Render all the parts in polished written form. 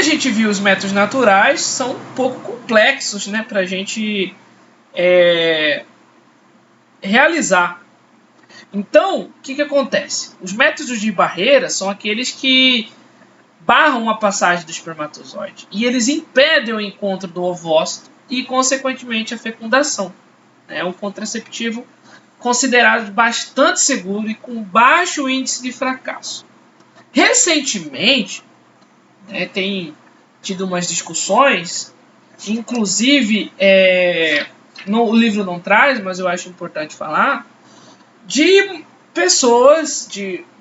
gente viu, os métodos naturais são um pouco complexos, né, para a gente realizar. Então, o que acontece? Os métodos de barreira são aqueles que barram a passagem do espermatozoide e eles impedem o encontro do ovócito e, consequentemente, a fecundação. É um contraceptivo considerado bastante seguro e com baixo índice de fracasso. Recentemente, tem tido umas discussões, inclusive o livro não traz, mas eu acho importante falar, de pessoas,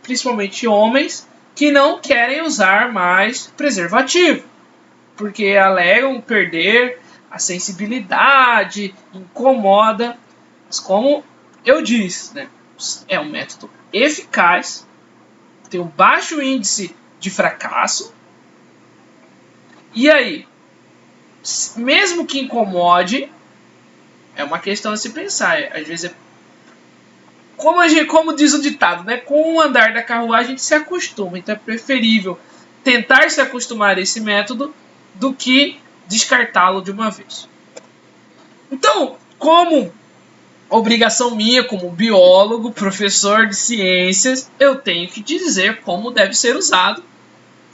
principalmente homens, que não querem usar mais preservativo, porque alegam perder a sensibilidade, incomoda. Mas como eu disse, né, é um método eficaz, tem um baixo índice de fracasso. E aí, mesmo que incomode, é uma questão a se pensar. Às vezes como diz o ditado, né? Com o andar da carruagem a gente se acostuma. Então é preferível tentar se acostumar a esse método do que descartá-lo de uma vez. Então, como obrigação minha, como biólogo, professor de ciências, eu tenho que dizer como deve ser usado,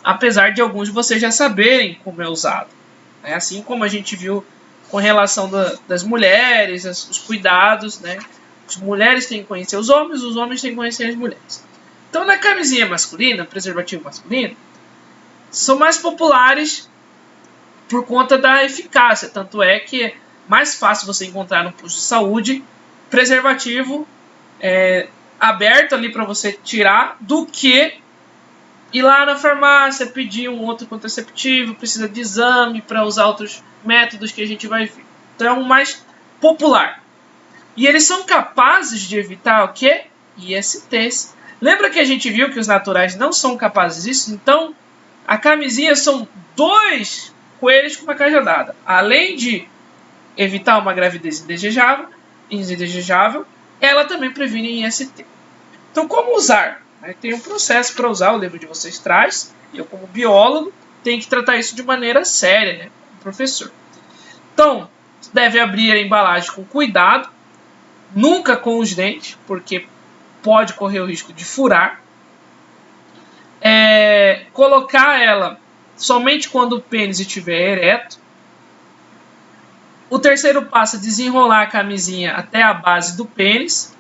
apesar de alguns de vocês já saberem como é usado. Assim como a gente viu com relação das mulheres, os cuidados, né? As mulheres têm que conhecer os homens têm que conhecer as mulheres. Então, na camisinha masculina, preservativo masculino, são mais populares por conta da eficácia. Tanto é que é mais fácil você encontrar no posto de saúde preservativo aberto ali para você tirar do que ir lá na farmácia pedir um outro contraceptivo, precisa de exame para usar outros métodos que a gente vai ver. Então é o mais popular. E eles são capazes de evitar o quê? ISTs. Lembra que a gente viu que os naturais não são capazes disso? Então, a camisinha são 2 coelhos com uma cajadada. Além de evitar uma gravidez indesejável, ela também previne IST. Então, como usar? Tem um processo para usar, o livro de vocês traz. E eu, como biólogo, tenho que tratar isso de maneira séria, né? Como professor. Então, deve abrir a embalagem com cuidado. Nunca com os dentes, porque pode correr o risco de furar. Colocar ela somente quando o pênis estiver ereto. O terceiro passo é desenrolar a camisinha até a base do pênis.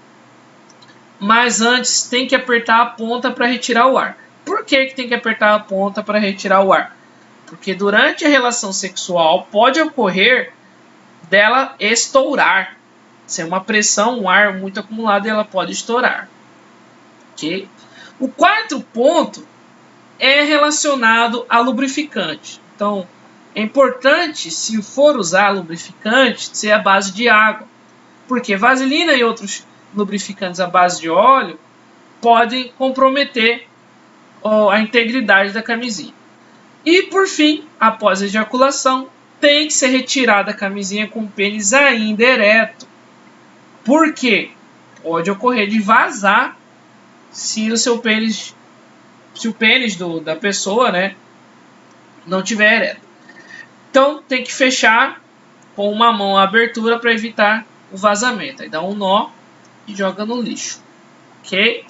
Mas antes tem que apertar a ponta para retirar o ar. Por que tem que apertar a ponta para retirar o ar? Porque durante a relação sexual pode ocorrer dela estourar. Se é uma pressão, um ar muito acumulado, ela pode estourar. Okay? O quarto ponto é relacionado a lubrificante. Então, é importante, se for usar lubrificante, ser à base de água. Porque vaselina e outros lubrificantes à base de óleo podem comprometer a integridade da camisinha. E, por fim, após a ejaculação, tem que ser retirada a camisinha com o pênis ainda ereto. Por quê? Pode ocorrer de vazar se o pênis da pessoa, né, não tiver ereto. Então tem que fechar com uma mão a abertura para evitar o vazamento. Aí dá um nó e joga no lixo. Ok?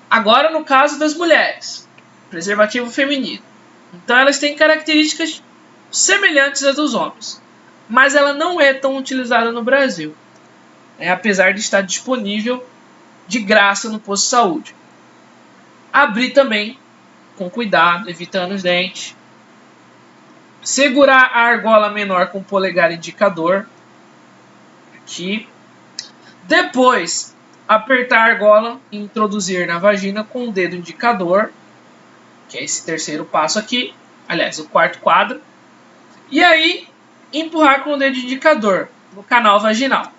Agora no caso das mulheres, preservativo feminino. Então elas têm características semelhantes às dos homens, mas ela não é tão utilizada no Brasil. Apesar de estar disponível de graça no posto de saúde. Abrir também com cuidado, evitando os dentes. Segurar a argola menor com o polegar indicador. Aqui. Depois, apertar a argola e introduzir na vagina com o dedo indicador. Que é esse terceiro passo aqui. Aliás, o quarto quadro. E aí, empurrar com o dedo indicador no canal vaginal.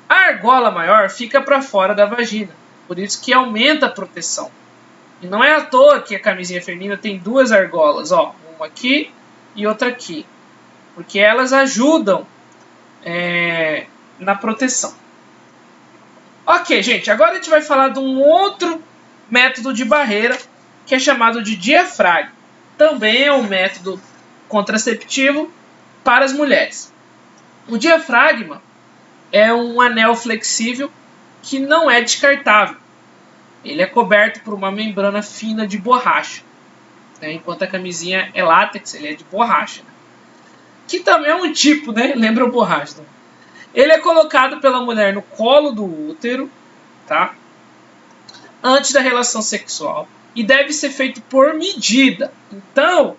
A argola maior fica para fora da vagina, por isso que aumenta a proteção. E não é à toa que a camisinha feminina tem 2 argolas, uma aqui e outra aqui, porque elas ajudam na proteção. Ok, gente, agora a gente vai falar de um outro método de barreira que é chamado de diafragma. também é um método contraceptivo para as mulheres. O diafragma é um anel flexível que não é descartável. Ele é coberto por uma membrana fina de borracha, né? Enquanto a camisinha é látex, ele é de borracha, né? Que também é um tipo, né? Lembra borracha. Né? Ele é colocado pela mulher no colo do útero, tá? Antes da relação sexual, e deve ser feito por medida. Então,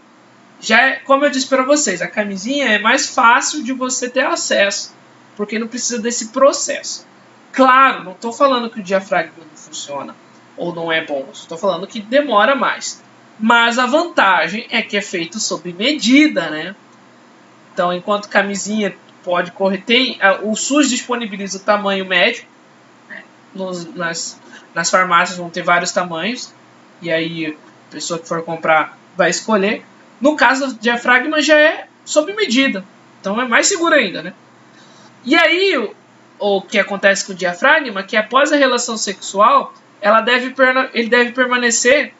já é, como eu disse para vocês, a camisinha é mais fácil de você ter acesso, porque não precisa desse processo. Claro, não estou falando que o diafragma não funciona ou não é bom, estou falando que demora mais. Mas a vantagem é que é feito sob medida, né? Então, enquanto camisinha pode correr, o SUS disponibiliza o tamanho médio, né? Nas farmácias vão ter vários tamanhos, e aí a pessoa que for comprar vai escolher. No caso do diafragma já é sob medida, então é mais seguro ainda, né? E aí o que acontece com o diafragma é que após a relação sexual ele deve permanecer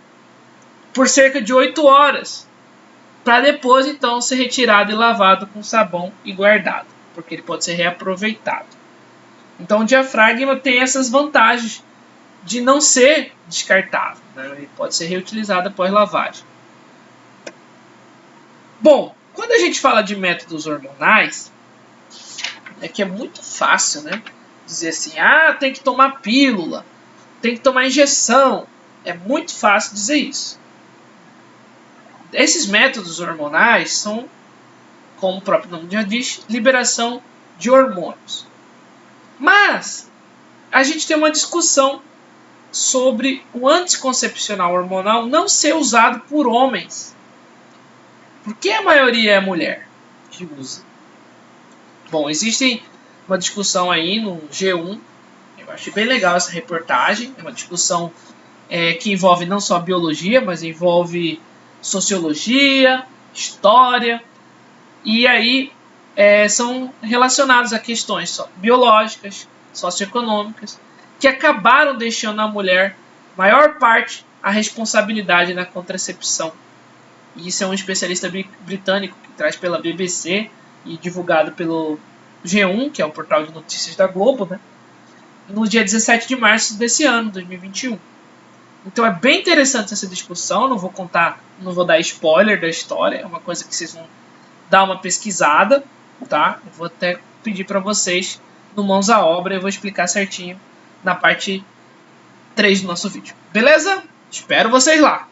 por cerca de 8 horas, para depois então ser retirado e lavado com sabão e guardado, porque ele pode ser reaproveitado. Então o diafragma tem essas vantagens de não ser descartável, né? Ele pode ser reutilizado após lavagem. Bom, quando a gente fala de métodos hormonais, é que é muito fácil, né? Dizer assim, tem que tomar pílula, tem que tomar injeção. É muito fácil dizer isso. Esses métodos hormonais são, como o próprio nome já diz, liberação de hormônios. Mas a gente tem uma discussão sobre o anticoncepcional hormonal não ser usado por homens. Por que a maioria é mulher que usa? Bom, existe uma discussão aí no G1. Eu achei bem legal essa reportagem. É uma discussão que envolve não só biologia, mas envolve sociologia, história. E aí são relacionados a questões biológicas, socioeconômicas, que acabaram deixando a mulher, maior parte, a responsabilidade na contracepção. E isso é um especialista britânico que traz pela BBC e divulgado pelo G1, que é o portal de notícias da Globo, né? No dia 17 de março desse ano, 2021. Então é bem interessante essa discussão, não vou dar spoiler da história, é uma coisa que vocês vão dar uma pesquisada, tá? Eu vou até pedir para vocês, no Mãos à Obra, eu vou explicar certinho na parte 3 do nosso vídeo. Beleza? Espero vocês lá!